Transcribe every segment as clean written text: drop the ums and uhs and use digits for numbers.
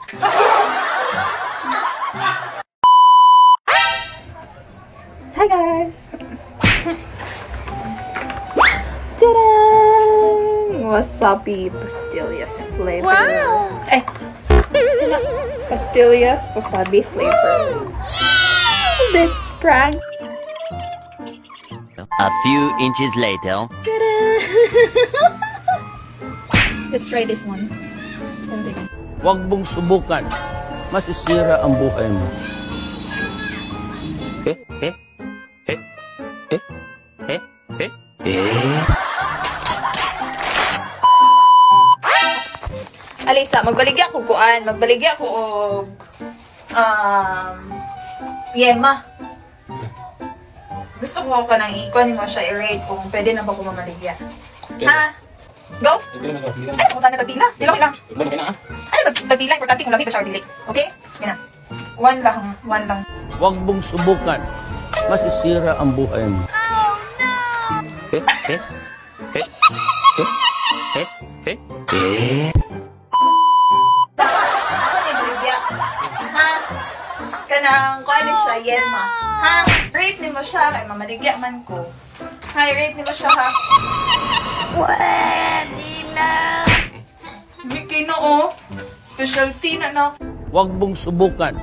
Hi guys! Ta-da! Wasabi pastillas flavor. Wow! Eh! Pastillas wasabi flavor. That's prank. A few inches later. Let's try this one. Continue. Huwag mong subukan. Masisira ang buhay mo. Alisa, magbaligya ko kuan. Magbaligya ko og yema. Gusto ko ka nang ikuan mo siya i-rate kung pwede na ba ko mamaligya. Ha? Go? Ay, pumunta na tagpila. Dilo lang. Ay, tagpila. Importante kung labi pa siya or dili. Okay? Yan na. One lang. Huwag mong subukan. Masisira ang buhay mo. Oh, no! Ako ni baligya. Ha? Kanang kuan ni siya, yema. Ha? Rate ni mo siya. Kaya mamaligya man ko. Hi, rate ni mo siya, ha? Pwede na! Mickey no, oh. Specialty na na. Huwag mong subukan.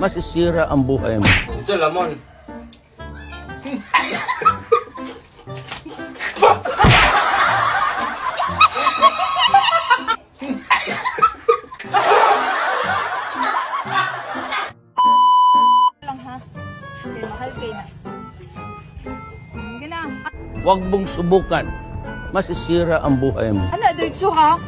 Masisira ang buhay mo. Ito, lamon. Lang, ha? Okay, mahal kayo na. Gina. Huwag mong subukan. Masisira ang buhay mo. Ano, dirtso, ha?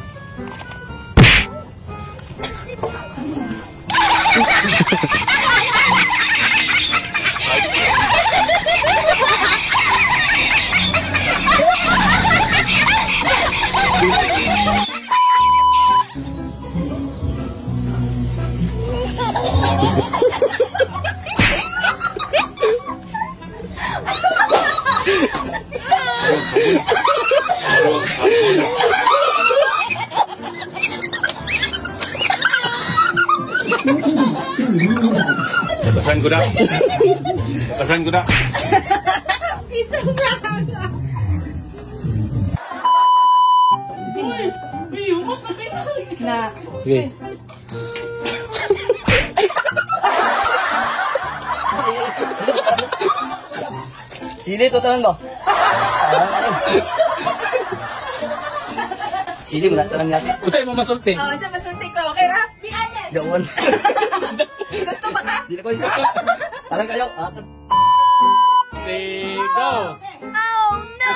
Pesan ko na. Pesan ko na. It's a prank! Na. Okay. Sili to tanan mo. Sili mo na tanan natin. Usay mo masulti. Oh, dyan masunti ko. Okay, ha? Dawan. Gusto ba ka? Dili ko. Parang kayo. Say go. Oh, no!